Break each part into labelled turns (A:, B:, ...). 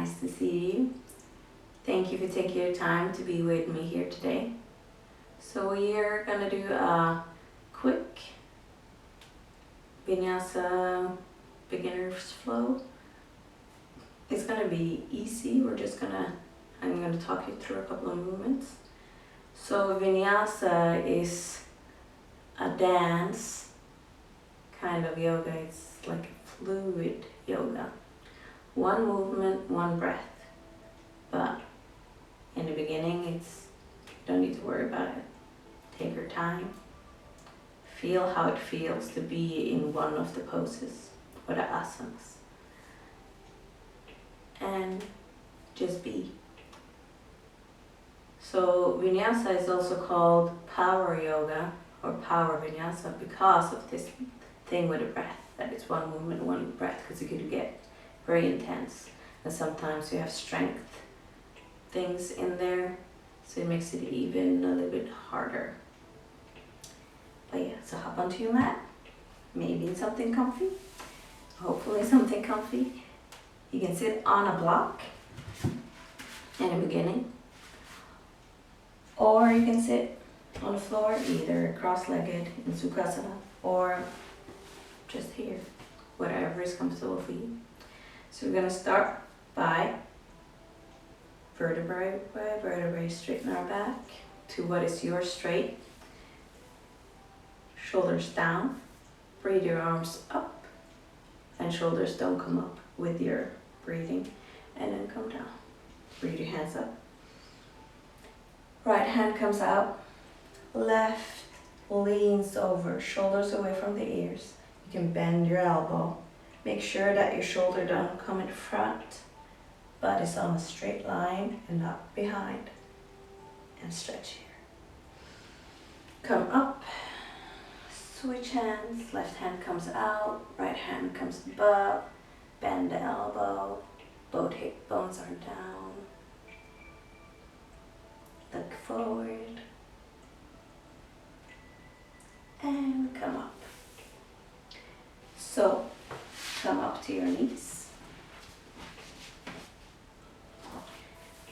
A: nice to see you. Thank you for taking your time to be with me here today. So we are gonna do a quick Vinyasa beginner's flow. It's gonna be easy. I'm gonna talk you through a couple of movements. So Vinyasa is a dance kind of yoga. It's like a fluid yoga. One movement, one breath. But in the beginning, you don't need to worry about it. Take your time. Feel how it feels to be in one of the poses or the asanas. And just be. So Vinyasa is also called power yoga or power Vinyasa because of this thing with the breath, that it's one movement, one breath, because it could get very intense. And sometimes you have strength things in there, so it makes it even a little bit harder. But yeah, so hop onto your mat, maybe in something comfy, hopefully something comfy. You can sit on a block in the beginning, or you can sit on the floor, either cross-legged in Sukhasana or just here, whatever is comfortable for you. So we're going to start by vertebrae by vertebrae, straighten our back to what is your straight. Shoulders down, breathe your arms up, and shoulders don't come up with your breathing, and then come down. Breathe your hands up. Right hand comes out, left leans over, shoulders away from the ears. You can bend your elbow. Make sure that your shoulder don't come in front, but it's on a straight line and not behind. And stretch here. Come up, switch hands, left hand comes out, right hand comes above, bend the elbow, both hip bones are down. Look forward, and come up. So, come up to your knees.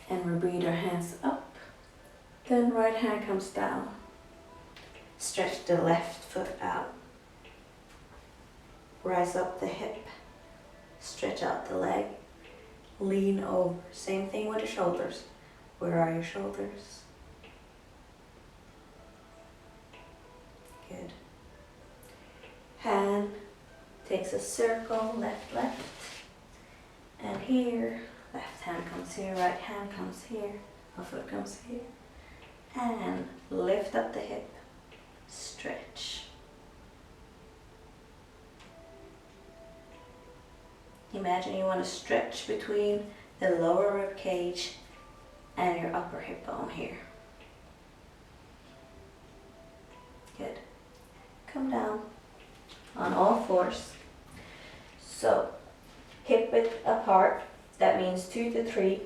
A: And we breathe our hands up. Then right hand comes down. Stretch the left foot out. Rise up the hip. Stretch out the leg. Lean over. Same thing with the shoulders. Where are your shoulders? Good. Hand takes a circle, left, left. And here, left hand comes here, right hand comes here, a foot comes here. And lift up the hip, stretch. Imagine you want to stretch between the lower rib cage and your upper hip bone here. Good. Come down on all fours. So, hip width apart. That means 2 to 3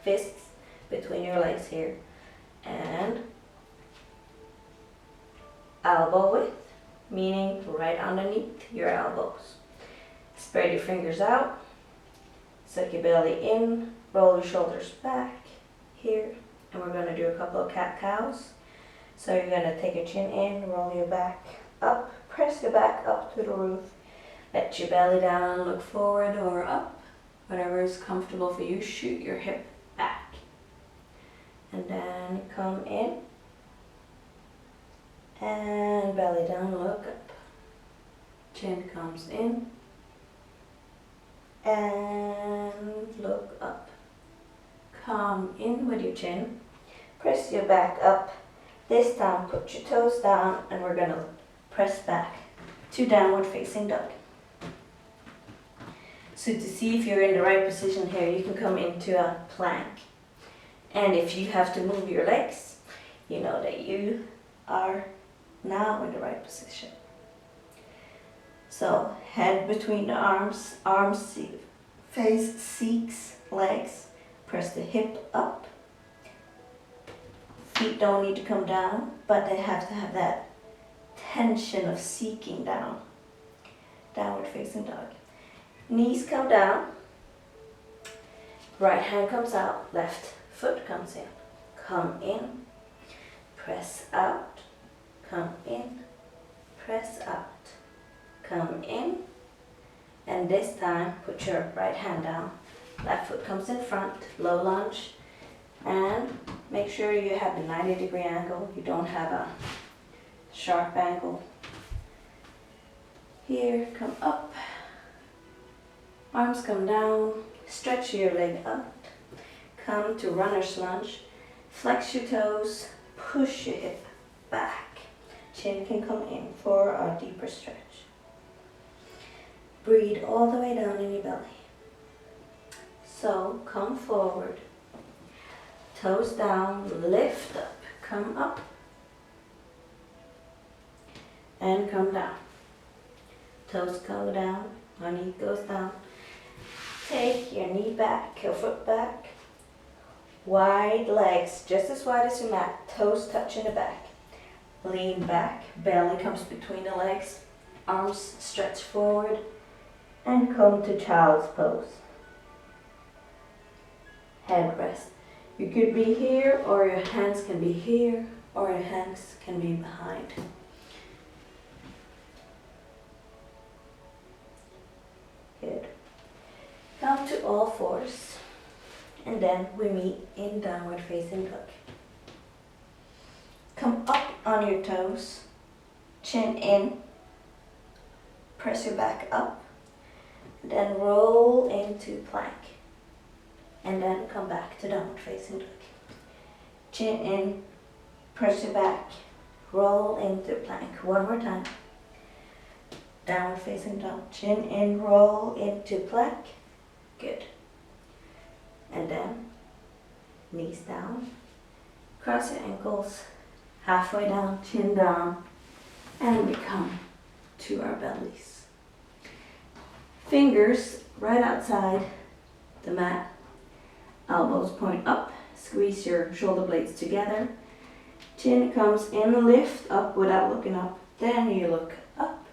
A: fists between your legs here. And elbow width, meaning right underneath your elbows. Spread your fingers out. Suck your belly in. Roll your shoulders back here. And we're going to do a couple of cat-cows. So you're going to take your chin in, roll your back up, press your back up to the roof. Let your belly down, look forward or up. Whatever is comfortable for you, shoot your hip back. And then come in. And belly down, look up. Chin comes in. And look up. Come in with your chin. Press your back up. This time put your toes down and we're going to press back to downward facing dog. So to see if you're in the right position here, you can come into a plank. And if you have to move your legs, you know that you are now in the right position. So head between the arms, face seeks legs, press the hip up. Feet don't need to come down, but they have to have that tension of seeking down. Downward facing dog. Knees come down. Right hand comes out, left foot comes in. Come in, press out, come in, press out, come in, and this time put your right hand down. Left foot comes in front, low lunge, and make sure you have the 90-degree angle. You don't have a sharp angle. Here, come up, arms come down, stretch your leg up, come to runner's lunge, flex your toes, push your hip back. Chin can come in for a deeper stretch. Breathe all the way down in your belly. So come forward, toes down, lift up, come up, and come down. Toes go down, our knee goes down. Take your knee back, your foot back. Wide legs, just as wide as your mat, toes touching the back. Lean back, belly comes between the legs, arms stretch forward, and come to child's pose. Head rest. You could be here, or your hands can be here, or your hands can be behind. Good. Come to all fours, and then we meet in downward facing dog. Come up on your toes, chin in, press your back up, then roll into plank, and then come back to downward facing dog. Chin in, press your back, roll into plank. One more time. Downward facing dog. Chin in, roll into plank. Good. And then knees down, cross your ankles, halfway down, chin down, and we come to our bellies. Fingers right outside the mat, elbows point up, squeeze your shoulder blades together. Chin comes in, lift up without looking up, then you look up,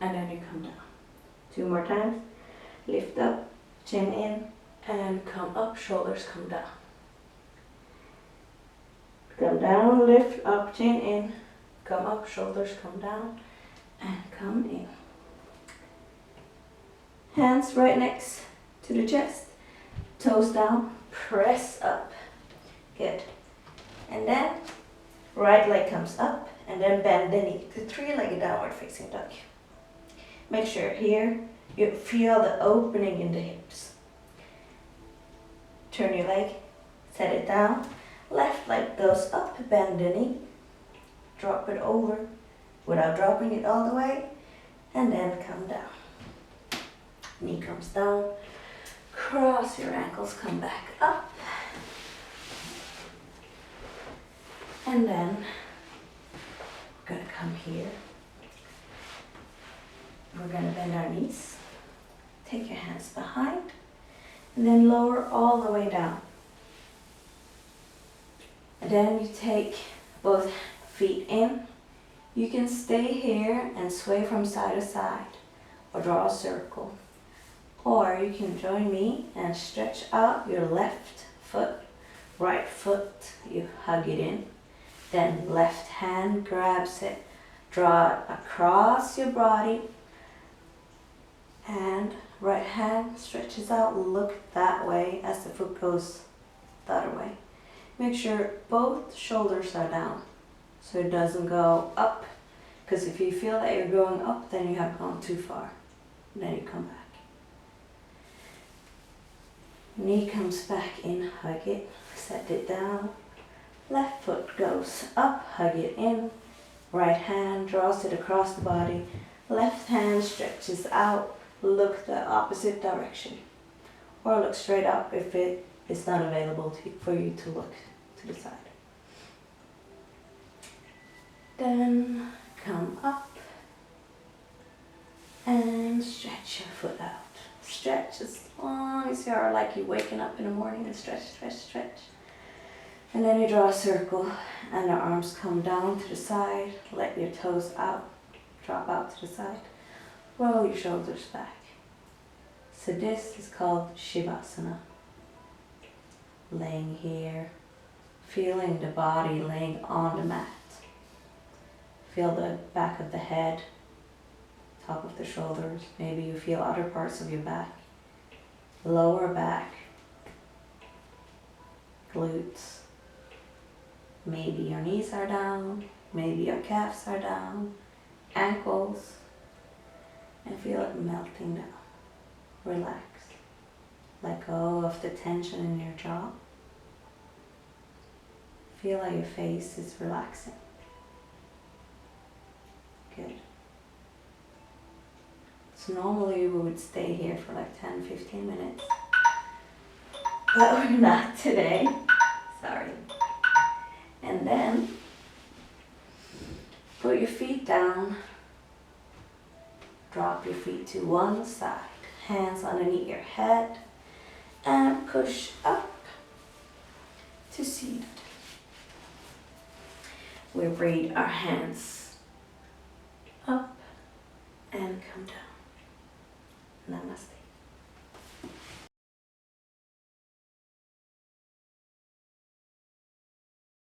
A: and then you come down. 2 more times. Lift up, chin in, and come up, shoulders come down. Come down, lift up, chin in, come up, shoulders come down, and come in. Hands right next to the chest, toes down, press up. Good. And then right leg comes up, and then bend the knee to 3-legged downward facing dog. Make sure here you feel the opening in the hips. Turn your leg, set it down. Left leg goes up, bend the knee, drop it over without dropping it all the way, and then come down. Knee comes down, cross your ankles, come back up, and then we're going to come here. We're going to bend our knees, take your hands behind, and then lower all the way down. And then you take both feet in. You can stay here and sway from side to side or draw a circle. Or you can join me and stretch out your left foot, right foot, you hug it in. Then left hand grabs it, draw it across your body, and right hand stretches out, look that way as the foot goes the other way. Make sure both shoulders are down so it doesn't go up, because if you feel that you're going up, then you have gone too far. Then you come back. Knee comes back in, hug it, set it down. Left foot goes up, hug it in. Right hand draws it across the body. Left hand stretches out, look the opposite direction. Or look straight up if it is not available for you to look to the side. Then come up and stretch your foot out. Stretch as long as you are like you're waking up in the morning, and stretch, stretch, stretch. And then you draw a circle and the arms come down to the side. Let your toes out, drop out to the side. Roll your shoulders back. So this is called Shavasana. laying here, feeling the body laying on the mat. Feel the back of the head, top of the shoulders. Maybe you feel other parts of your back, lower back, glutes. Maybe your knees are down, maybe your calves are down, ankles, and feel it melting down. Relax. Let go of the tension in your jaw. Feel how your face is relaxing. Good. So normally we would stay here for like 10-15 minutes, but we're not today. Sorry. And then put your feet down, drop your feet to one side, hands underneath your head, and push up to seated. We breathe our hands up and come down.